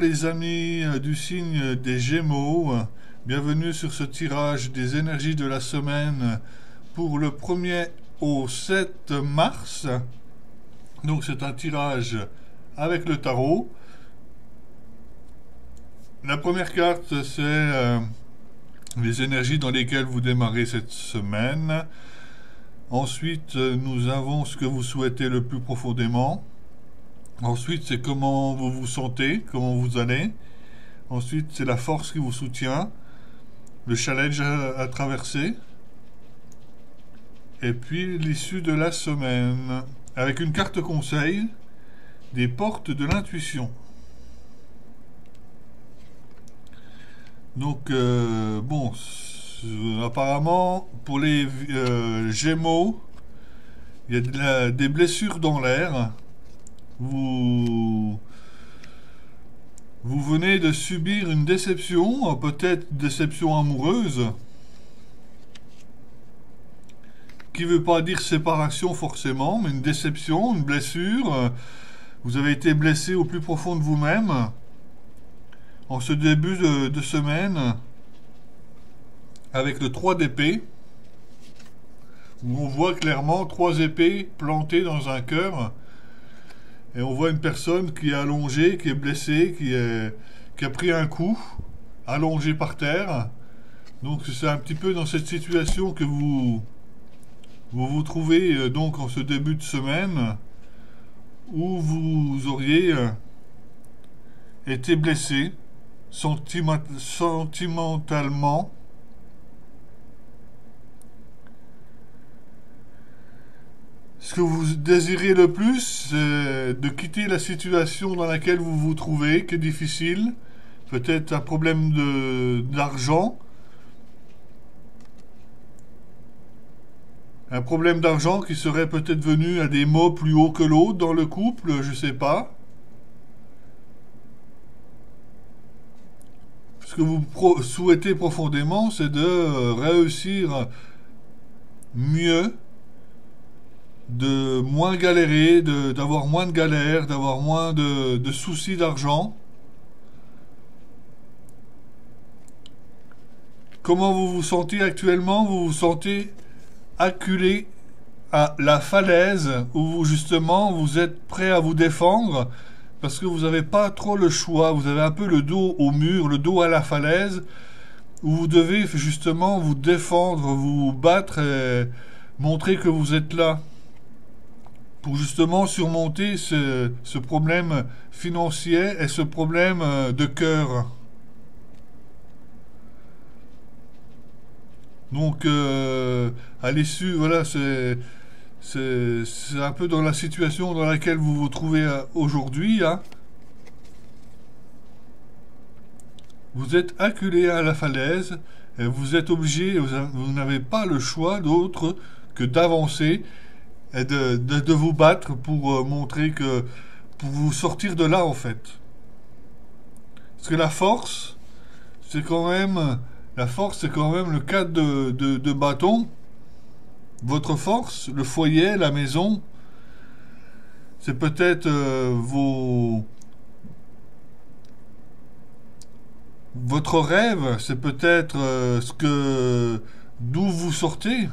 les amis du signe des Gémeaux, bienvenue sur ce tirage des énergies de la semaine pour le 1er au 7 mars. Donc c'est un tirage avec le tarot. La première carte c'est les énergies dans lesquelles vous démarrez cette semaine. Ensuite nous avons ce que vous souhaitez le plus profondément. Ensuite, c'est comment vous vous sentez, comment vous allez. Ensuite, c'est la force qui vous soutient, le challenge à traverser. Et puis, l'issue de la semaine. Avec une carte conseil, des portes de l'intuition. Donc, bon, apparemment, pour les Gémeaux, il y a des blessures dans l'air. Vous venez de subir une déception, peut-être déception amoureuse, qui ne veut pas dire séparation forcément, mais une déception, une blessure. Vous avez été blessé au plus profond de vous-même en ce début de semaine avec le 3 d'épée, où on voit clairement 3 épées plantées dans un cœur. Et on voit une personne qui est allongée, qui est blessée, qui a pris un coup, allongée par terre. Donc c'est un petit peu dans cette situation que vous trouvez donc en ce début de semaine, où vous auriez été blessé sentimentalement. Ce que vous désirez le plus, c'est de quitter la situation dans laquelle vous vous trouvez, qui est difficile. Peut-être un problème d'argent. Un problème d'argent qui serait peut-être venu à des mots plus hauts que l'autre dans le couple, je sais pas. Ce que vous souhaitez profondément, c'est de réussir mieux, de moins galérer, d'avoir moins de galères, d'avoir moins de soucis d'argent. Comment vous vous sentez actuellement? Vous vous sentez acculé à la falaise où justement vous êtes prêt à vous défendre parce que vous n'avez pas trop le choix. Vous avez un peu le dos au mur, le dos à la falaise où vous devez justement vous défendre, vous battre et montrer que vous êtes là, pour justement surmonter ce problème financier et ce problème de cœur. Donc, à l'issue, voilà, c'est un peu dans la situation dans laquelle vous vous trouvez aujourd'hui. Hein. Vous êtes acculé à la falaise et vous êtes obligé, vous n'avez pas le choix d'autre que d'avancer et de vous battre pour montrer que pour vous sortir de là en fait. Parce que la force c'est quand même le cadre de bâton. Votre force, le foyer, la maison, c'est peut-être votre rêve, c'est peut-être d'où vous sortez.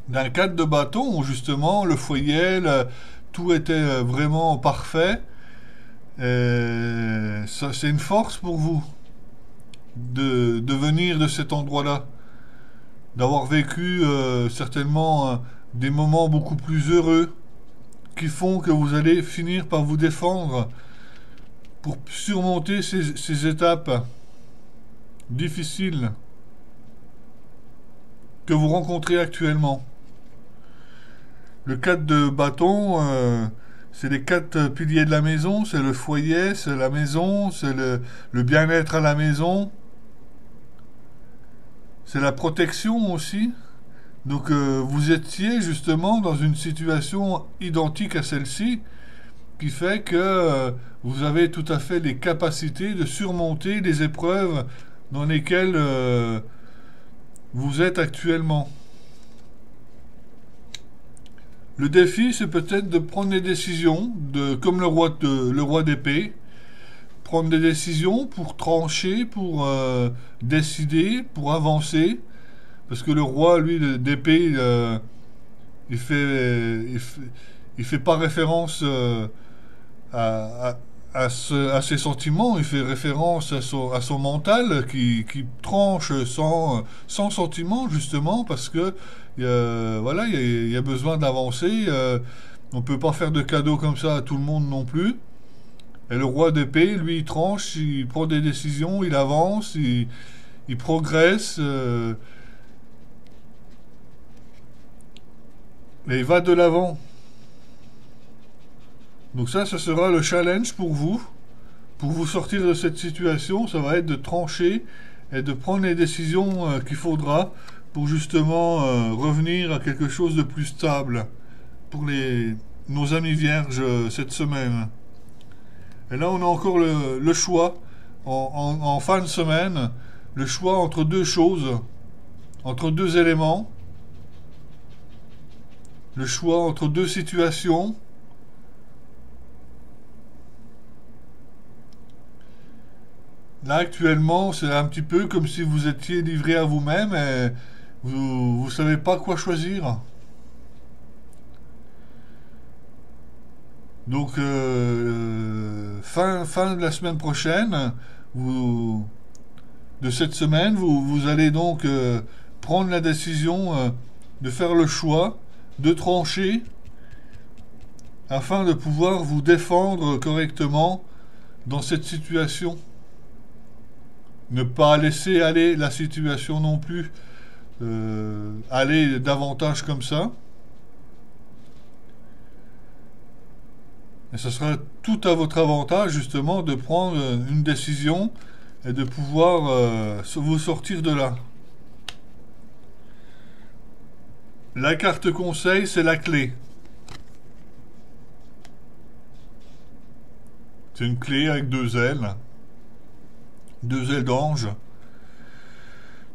D'un cadre de bâton où justement le foyer, tout était vraiment parfait. Et ça, c'est une force pour vous de venir de cet endroit-là, d'avoir vécu certainement des moments beaucoup plus heureux qui font que vous allez finir par vous défendre pour surmonter ces étapes difficiles que vous rencontrez actuellement. Le 4 de bâton, c'est les 4 piliers de la maison, c'est le foyer, c'est la maison, c'est le bien-être à la maison, c'est la protection aussi. Donc vous étiez justement dans une situation identique à celle-ci, qui fait que vous avez tout à fait les capacités de surmonter les épreuves dans lesquelles vous êtes actuellement. Le défi, c'est peut-être de prendre des décisions, comme le roi d'épée, prendre des décisions, pour trancher, pour décider, pour avancer. Parce que le roi, lui, d'épée, il fait pas référence à, à ses sentiments, il fait référence à son mental qui tranche sans sentiment, justement, parce que voilà, il y a besoin d'avancer. On peut pas faire de cadeaux comme ça à tout le monde non plus. Et le roi d'épée, lui, il tranche, il prend des décisions, il avance, il progresse, et il va de l'avant. Donc ça, ce sera le challenge pour vous sortir de cette situation. Ça va être de trancher et de prendre les décisions qu'il faudra pour justement revenir à quelque chose de plus stable pour nos amis vierges cette semaine. Et là, on a encore le choix en fin de semaine, le choix entre deux choses, entre deux éléments, le choix entre deux situations. Là, actuellement, c'est un petit peu comme si vous étiez livré à vous-même et vous ne savez pas quoi choisir. Donc, fin de la semaine prochaine, de cette semaine, vous allez donc prendre la décision de faire le choix, de trancher, afin de pouvoir vous défendre correctement dans cette situation. Ne pas laisser aller la situation non plus aller davantage comme ça. Et ce sera tout à votre avantage justement de prendre une décision et de pouvoir vous sortir de là. La carte conseil, c'est la clé. C'est une clé avec deux ailes d'ange.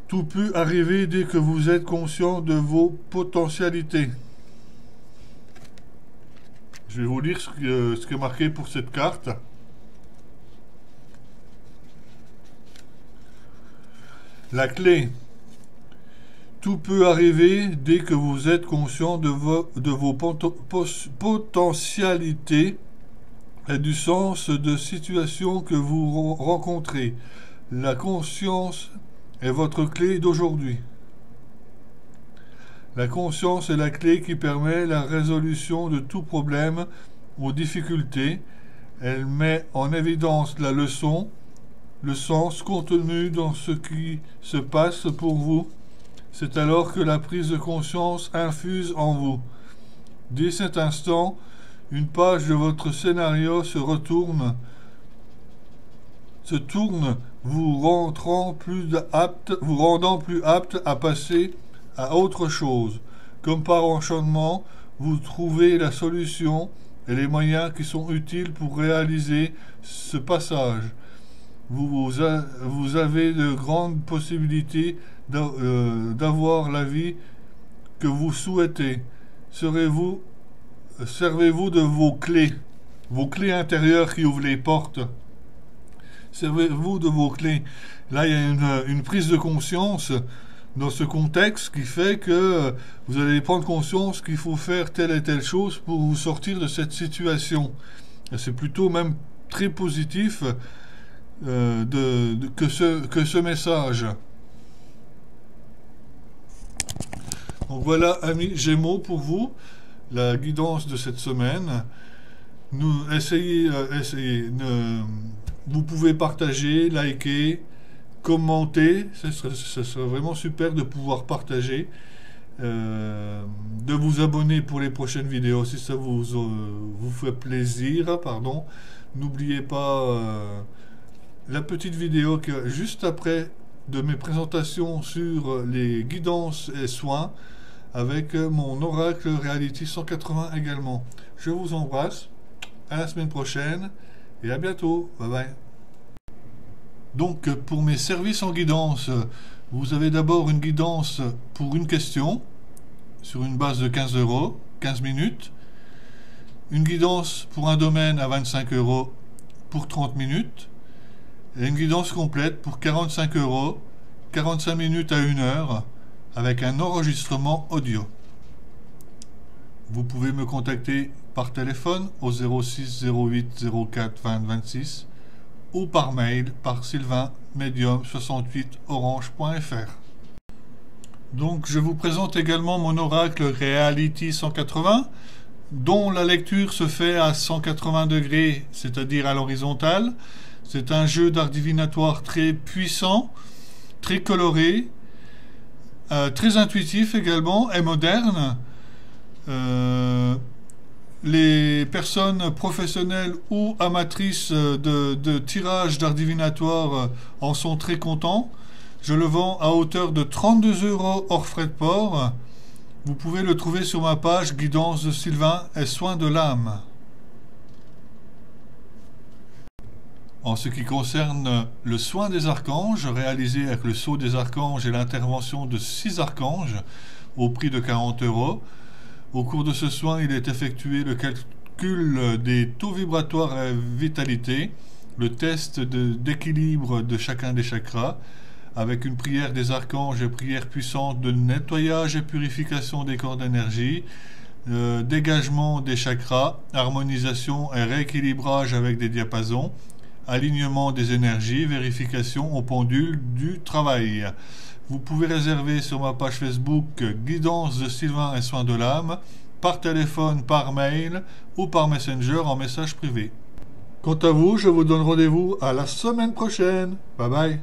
Tout peut arriver dès que vous êtes conscient de vos potentialités. Je vais vous lire ce qui est marqué pour cette carte. La clé. Tout peut arriver dès que vous êtes conscient de vos potentialités et du sens de situation que vous rencontrez. La conscience est votre clé d'aujourd'hui. La conscience est la clé qui permet la résolution de tout problème ou difficulté. Elle met en évidence la leçon, le sens contenu dans ce qui se passe pour vous. C'est alors que la prise de conscience infuse en vous. Dès cet instant, une page de votre scénario se tourne, vous rendant plus apte à passer à autre chose. Comme par enchantement, vous trouvez la solution et les moyens qui sont utiles pour réaliser ce passage. Vous avez de grandes possibilités d'avoir la vie que vous souhaitez. Servez-vous de vos clés intérieures qui ouvrent les portes. Servez-vous de vos clés. Là, il y a une prise de conscience dans ce contexte qui fait que vous allez prendre conscience qu'il faut faire telle et telle chose pour vous sortir de cette situation. C'est plutôt même très positif que ce message. Donc voilà, amis Gémeaux, pour vous, la guidance de cette semaine. Vous pouvez partager, liker, commenter. Ce serait vraiment super de pouvoir partager, de vous abonner pour les prochaines vidéos si ça vous fait plaisir. N'oubliez pas la petite vidéo juste après de mes présentations sur les guidances et soins avec mon Oracle Reality 180 également. Je vous embrasse, à la semaine prochaine et à bientôt. Bye bye. Donc pour mes services en guidance, vous avez d'abord une guidance pour une question sur une base de 15 €, 15 minutes. Une guidance pour un domaine à 25 € pour 30 minutes. et une guidance complète pour 45 €, 45 minutes à 1 heure, avec un enregistrement audio. Vous pouvez me contacter par téléphone au 06 08 04 20 26 ou par mail par sylvain-medium68orange.fr. Donc je vous présente également mon oracle Reality 180, dont la lecture se fait à 180 degrés, c'est-à-dire à l'horizontale. C'est un jeu d'art divinatoire très puissant, très coloré, très intuitif également et moderne. Les personnes professionnelles ou amatrices de tirage d'art divinatoire en sont très contents. Je le vends à hauteur de 32 € hors frais de port. Vous pouvez le trouver sur ma page Guidance de Sylvain et Soins de l'âme. En ce qui concerne le soin des archanges, réalisé avec le sceau des archanges et l'intervention de 6 archanges au prix de 40 €. Au cours de ce soin, il est effectué le calcul des taux vibratoires et vitalité, le test d'équilibre de chacun des chakras, avec une prière des archanges et prière puissante de nettoyage et purification des corps d'énergie, dégagement des chakras, harmonisation et rééquilibrage avec des diapasons, alignement des énergies, vérification au pendule du travail. Vous pouvez réserver sur ma page Facebook Guidance de Sylvain et Soins de l'âme, par téléphone, par mail ou par Messenger en message privé. Quant à vous, je vous donne rendez-vous à la semaine prochaine. Bye bye.